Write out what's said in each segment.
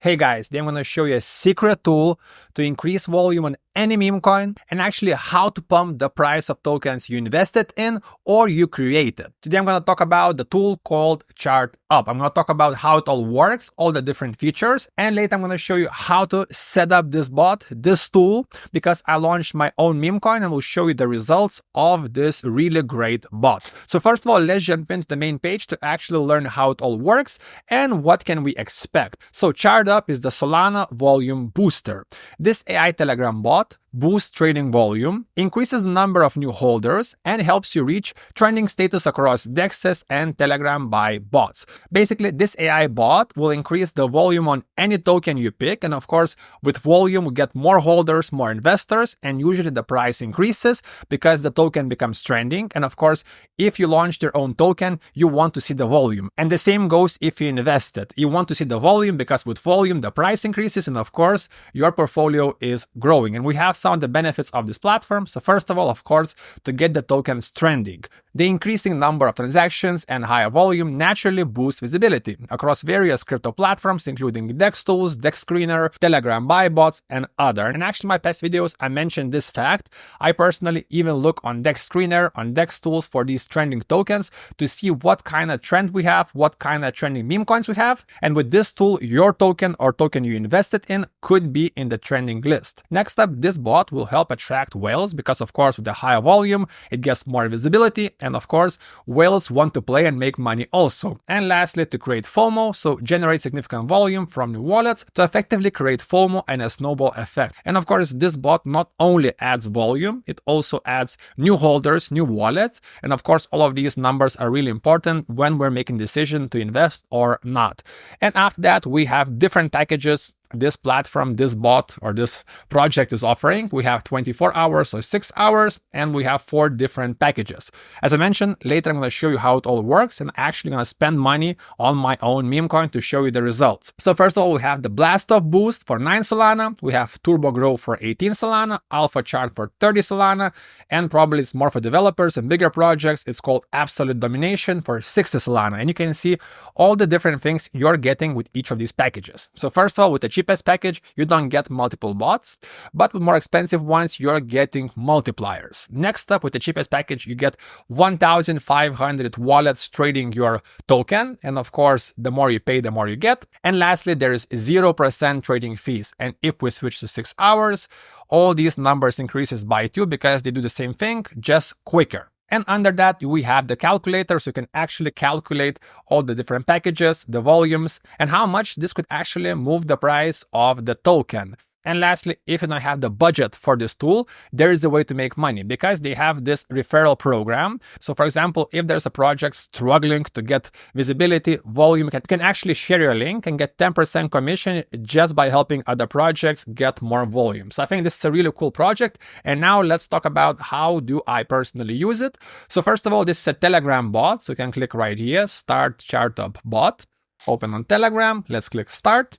Hey guys, today I'm going to show you a secret tool to increase volume on any meme coin and actually how to pump the price of tokens you invested in or you created. Today I'm going to talk about the tool called ChartUp. I'm going to talk about how it all works, all the different features, and later I'm going to show you how to set up this bot, this tool, because I launched my own meme coin and will show you the results of this really great bot. So first of all, let's jump into the main page to actually learn how it all works and what can we expect. So ChartUp is the Solana Volume Booster. This AI Telegram bot boosts trading volume, increases the number of new holders, and helps you reach trending status across DEXs and Telegram by bots. Basically, this AI bot will increase the volume on any token you pick, and of course, with volume, we get more holders, more investors, and usually the price increases because the token becomes trending. And of course, if you launched your own token, you want to see the volume. And the same goes if you invested. You want to see the volume because with volume, the price increases, and of course, your portfolio is growing. And we have some of the benefits of this platform. So first of all, of course, to get the tokens trending. The increasing number of transactions and higher volume naturally boosts visibility across various crypto platforms, including DEX tools, DEX Screener, Telegram buy bots, and other. And actually, in my past videos, I mentioned this fact. I personally even look on DEX Screener, on DEX tools for these trending tokens to see what kind of trend we have, what kind of trending meme coins we have. And with this tool, your token or token you invested in could be in the trending list. Next up, this bot will help attract whales because, of course, with the higher volume, it gets more visibility. And of course, whales want to play and make money also. And lastly, to create FOMO, so generate significant volume from new wallets to effectively create FOMO and a snowball effect. And of course, this bot not only adds volume, it also adds new holders, new wallets. And of course, all of these numbers are really important when we're making decision to invest or not. And after that, we have different packages this platform, this bot, or this project is offering. We have 24 hours or 6 hours, and we have 4 different packages. As I mentioned, later I'm going to show you how it all works, and actually going to spend money on my own meme coin to show you the results. So first of all, we have the Blast Off Boost for 9 Solana. We have Turbo Grow for 18 Solana, Alpha Chart for 30 Solana, and probably it's more for developers and bigger projects. It's called Absolute Domination for 60 Solana. And you can see all the different things you're getting with each of these packages. So first of all, with the cheapest package, you don't get multiple bots, but with more expensive ones, you're getting multipliers. Next up, with the cheapest package, you get 1,500 wallets trading your token. And of course, the more you pay, the more you get. And lastly, there is 0% trading fees. And if we switch to 6 hours, all these numbers increases by 2 because they do the same thing, just quicker. And under that, we have the calculator, so you can actually calculate all the different packages, the volumes, and how much this could actually move the price of the token. And lastly, if you don't have the budget for this tool, there is a way to make money because they have this referral program. So for example, if there's a project struggling to get visibility, volume, you can actually share your link and get 10% commission just by helping other projects get more volume. So I think this is a really cool project. And now let's talk about how do I personally use it. So first of all, this is a Telegram bot. So you can click right here, Start ChartUp Bot, open on Telegram. Let's click Start.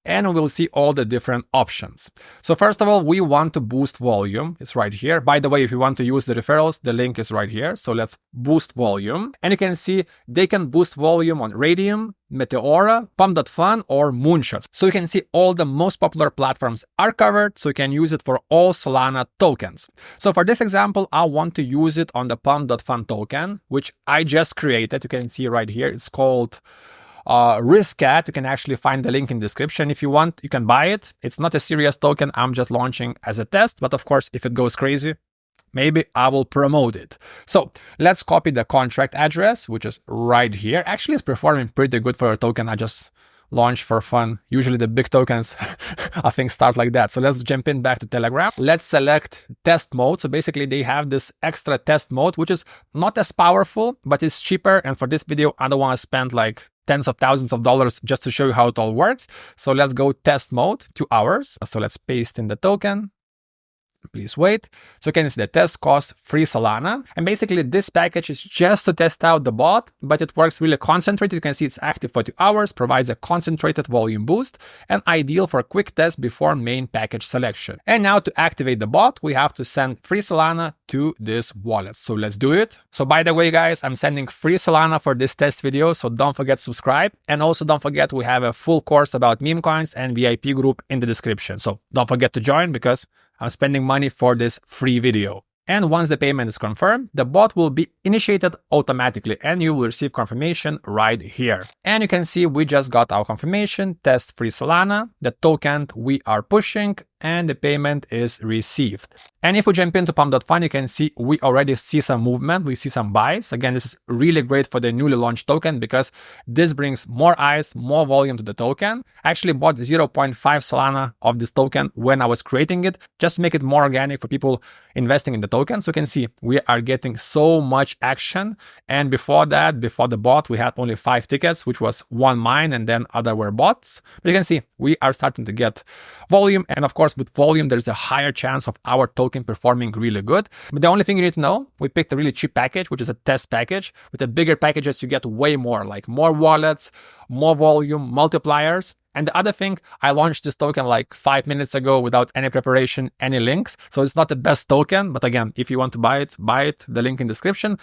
And we'll see all the different options. So first of all, we want to boost volume. It's right here. By the way, if you want to use the referrals, the link is right here. So let's boost volume. And you can see they can boost volume on Radium, Meteora, Pump.fun, or Moonshots. So you can see all the most popular platforms are covered, so you can use it for all Solana tokens. So for this example, I want to use it on the Pump.fun token, which I just created. You can see right here. It's called Riskcat. You can actually find the link in the description. If you want, you can buy it. It's not a serious token. I'm just launching as a test. But of course, if it goes crazy, maybe I will promote it. So let's copy the contract address, which is right here. Actually, it's performing pretty good for a token I just launched for fun. Usually the big tokens, I think, start like that. So let's jump in back to Telegram. Let's select test mode. So basically they have this extra test mode, which is not as powerful, but it's cheaper. And for this video, I don't want to spend like tens of thousands of dollars just to show you how it all works. So let's go test mode, 2 hours. So let's paste in the token. Please wait. So you can see the test cost free Solana. And basically this package is just to test out the bot, but it works really concentrated. You can see it's active for 2 hours, provides a concentrated volume boost, and ideal for a quick test before main package selection. And now to activate the bot, we have to send free Solana to this wallet. So let's do it. So by the way, guys, I'm sending free Solana for this test video. So don't forget to subscribe. And also don't forget, we have a full course about meme coins and VIP group in the description. So don't forget to join because I'm spending money for this free video. And once the payment is confirmed, the bot will be initiated automatically and you will receive confirmation right here. And you can see we just got our confirmation, test free Solana, the token we are pushing, and the payment is received. And if we jump into pump.fund, you can see we already see some movement. We see some buys. Again, this is really great for the newly launched token because this brings more eyes, more volume to the token. I actually bought 0.5 Solana of this token when I was creating it, just to make it more organic for people investing in the token. So you can see we are getting so much action. And before that, before the bot, we had only 5 tickets, which was 1 mine and then other were bots. But you can see we are starting to get volume. And of course, with volume, there's a higher chance of our token performing really good. But the only thing you need to know, we picked a really cheap package, which is a test package. With the bigger packages, you get way more, like more wallets, more volume, multipliers. And the other thing, I launched this token like 5 minutes ago without any preparation, any links. So it's not the best token. But again, if you want to buy it, the link in the description.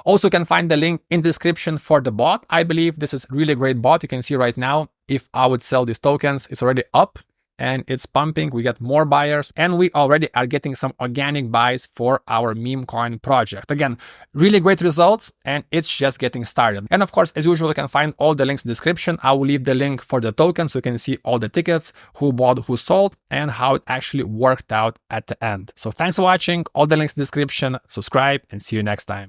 Also, you can find the link in the description for the bot. I believe this is really great bot. You can see right now, if I would sell these tokens, it's already up. And it's pumping, we get more buyers, and we already are getting some organic buys for our meme coin project. Again, really great results, and it's just getting started. And of course, as usual, you can find all the links in the description. I will leave the link for the token so you can see all the tickets, who bought, who sold, and how it actually worked out at the end. So thanks for watching, all the links in the description, subscribe, and see you next time.